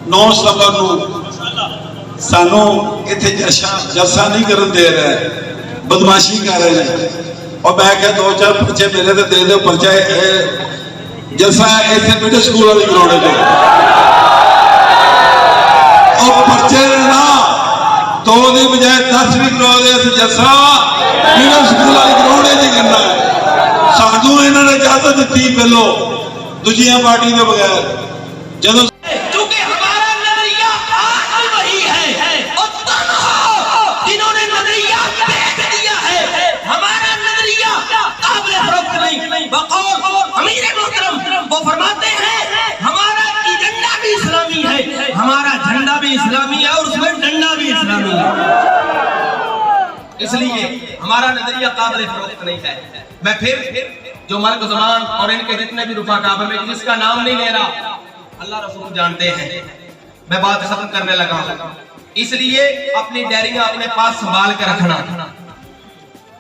9 सितंबर को सानू इत्थे जलसा नहीं करन दे रहे, बदमाशी कर रहे हैं। और मैं क्या 2-4 पर्चे मेरे तो दे दो, पर्चा जलसा इतने मिडिल स्कूल वाली ग्राउंड है और पर्चे ना 2 की बजाय 10 भी करा दे जलसा मिडिल स्कूल वाली ग्राउंड ही करना है। सानू इन्होंने इजाजत दी पहलो दूजिया पार्टी के बगैर जो वो फरमाते हैं हमारा एजेंडा भी इस्लामी है, हमारा झंडा भी इस्लामी है और उसमें डंडा भी इस्लामी है। इसलिए हमारा नजरिया काबिल फरोख्त नहीं है। मैं फिर जो मर्द ज़बान और इनके जितने भी रुफा काबा में जिसका नाम नहीं ले रहा, अल्लाह रसूल जानते हैं। मैं बात खत्म करने लगा, इसलिए अपनी डायरियां अपने पास संभाल के रखना।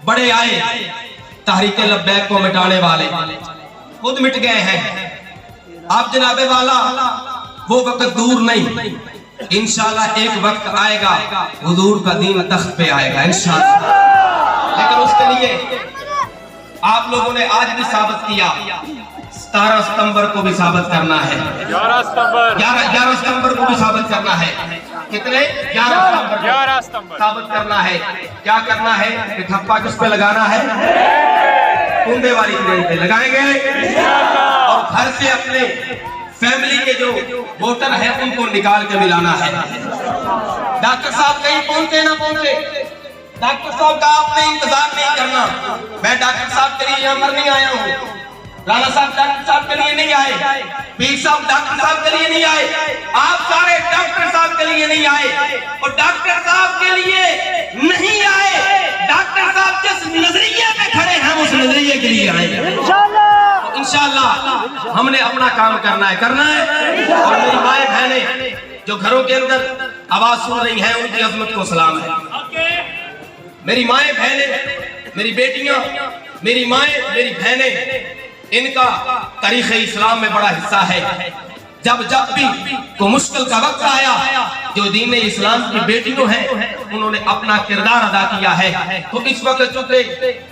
बड़े आए तहरीक लब्बैक को मिटाने वाले, खुद मिट गए हैं। आप जनाबे वाला वो वक्त दूर नहीं, इंशाल्लाह एक वक्त आएगा हुजूर का दीन तख्त पे आएगा इंशाल्लाह। लेकिन उसके लिए आप लोगों ने आज भी साबित किया, 17 सितंबर को भी साबित करना है, 11 सितंबर को भी साबित करना है। कितने 11 सितंबर साबित करना है। क्या करना है कि ठप्पा किस पे लगाना है? कुंबे वाली ट्रेन पे लगाएंगे और घर से अपने फैमिली के जो वोटर है उनको निकाल के मिलाना है। डॉक्टर साहब कहीं पहुंचे ना पहुंचे, डॉक्टर साहब का आपने इंतजार नहीं करना। मैं डॉक्टर साहब के लिए यहाँ पर नहीं आया हूँ, राणा साहब डॉक्टर साहब के लिए नहीं आए, पीर साहब डॉक्टर साहब के लिए नहीं आए, आप सारे डॉक्टर साहब के लिए नहीं आए और डॉक्टर साहब के लिए नहीं आए। डॉक्टर साहब जिस नजरिए में खड़े हैं उस नजरिए के लिए आए। इंशाल्लाह हमने अपना काम करना है और मेरी माएं बहनें जो घरों के अंदर आवाज सुन रही हैं उनकी अजमत को सलाम है। मेरी माएं बहनें, मेरी बेटियां, मेरी माएं, मेरी बहनें, इनका तारीख इस्लाम में बड़ा हिस्सा है। जब भी कोई मुश्किल का वक्त आया, जो दीन इस्लाम की बेटियों हैं उन्होंने अपना किरदार अदा किया है। तो इस वक्त चूंकि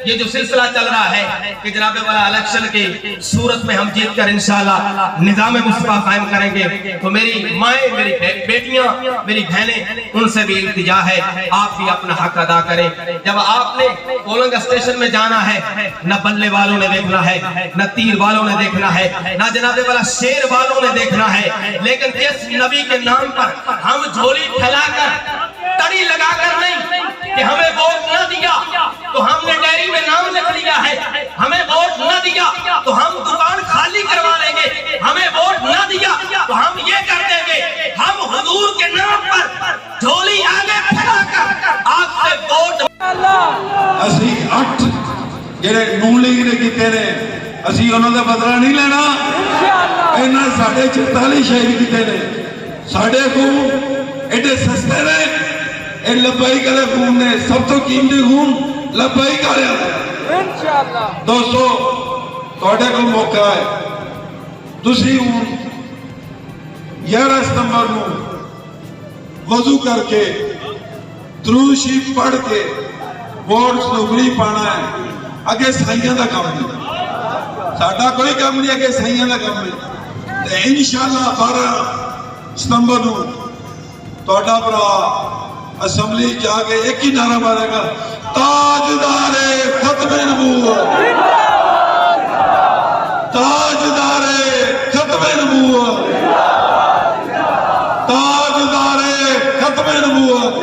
ये जो सिलसिला चल रहा है कि जनाबे वाला इलेक्शन की सूरत में हम जीत कर इंशाल्लाह निजाम मुस्तफा कायम करेंगे, तो मेरी माएं, मेरी बेटियां, मेरी बहनें, उनसे भी इल्तिजा है आप भी अपना हक अदा करें। जब आपने पोलिंग स्टेशन में जाना है, न बल्ले वालों ने देखना है, न तीर वालों ने देखना है, न जनाबे वाला शेर वालों ने देखना है, लेकिन जिस नबी के नाम पर हम झोली फैलाकर तड़ी लगाकर नहीं कि हमें वोट न दिया तो हमने डायरी में नाम लिख लिया है, हमें वोट न दिया तो हम दुकान खाली करवा लेंगे, हमें वोट न दिया तो हम ये कर देंगे। हम हुजूर के नाम पर झोली आगे फैलाकर आपसे वोट असी 8 जेड़े नून लीग ने कीते ने असी उन्होंने बदला नहीं लेना। इन्हें साढ़े 44 शहीद किए ने, साढ़े खून एडे सस्ते ने, लब्बैक वाले खून ने, सब तो कीमती खून लब्बैक वाले। दोस्तों थोड़े को मौका है, तुसी 11 सितंबर को वजू करके दुरूद शरीफ पढ़ के वोट सुगरी पाना है। अगे साइयां का काम नहीं, साडा कोई काम नहीं, अगे साइयां का काम नहीं। इंशाअल्लाह 12 सितंबर को तुहाडा भरा असैम्बली जाके एक ही नारा मारेगा, ताजदारे खत्मे नबूवत, ताजदारे खत्मे नबूवत, ताजदारे खत्मे नबूवत।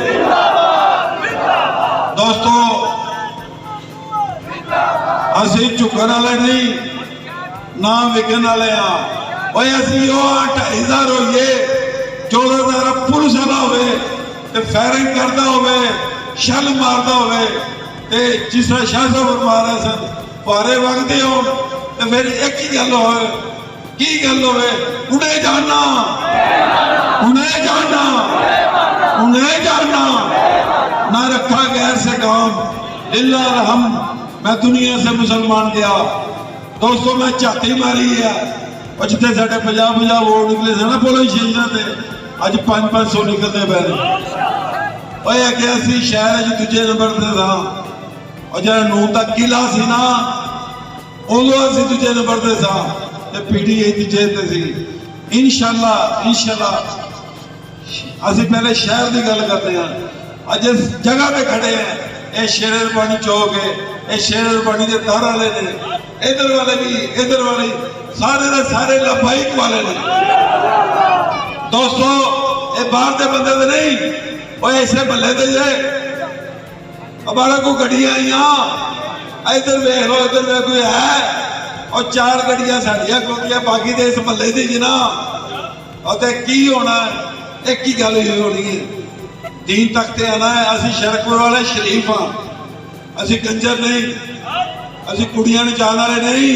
दोस्तों असी झुकन वाले नहीं ना विकन वाले हाँ। 2,500 होइए, 14,000 पुलिस वाला होवे, फायरिंग करता होवे, शल मारता होवे, जिस तरह शाह साहब मारे सन पारे वगते हो, फिर एक ही गल हो, की गल होवे, उन्हें जानना, उन्हें जानना, उन्हें जानना ना रखा गैर से काम लिल्लाह हम। मैं दुनिया से मुसलमान गया दोस्तों, मैं झाती मारी है और जितने साढ़े 50 वोट निकले थे ना पोलिंग स्टेशन से, अज 500 निकलते पे ओए अगे असी शहर दूजे नंबर ते था और जरा नूं तक किला सी ना उदों असी दूजे नंबर ते था ते PTI तीजे ते सी। इंशाअल्लाह असी पहले शहर की गल करते हैं। अज इस जगह पे खड़े हैं, ये शेर रबानी चौक है, ये शेर रबानी के दर वाले ने, इधर वाले भी, इधर वाले सारे के सारे लबाइक वाले ने। दोस्तों ये बाहर के बंदे तो नहीं, वो ऐसे भले दे जाए हमारा को गड्डियां आई इधर वेख लो, इधर वे कोई है और 4 गड्डियां साड़ियां खलोतियां बाकी तो इस महल्ले की जना और की होना एक ही गल होनी है। दीन तक ते आना है। असी शरकपुर वाले शरीफ हाँ, असी कंजर नहीं, असी कुड़ियां नचाने वाले नहीं,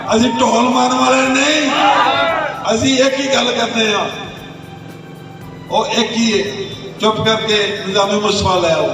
असी ढोल मारने वाले नहीं, असी एक ही गल करते हैं, वो एक ही है, चुप करके निज़ाम मुस्तफा ले आओ।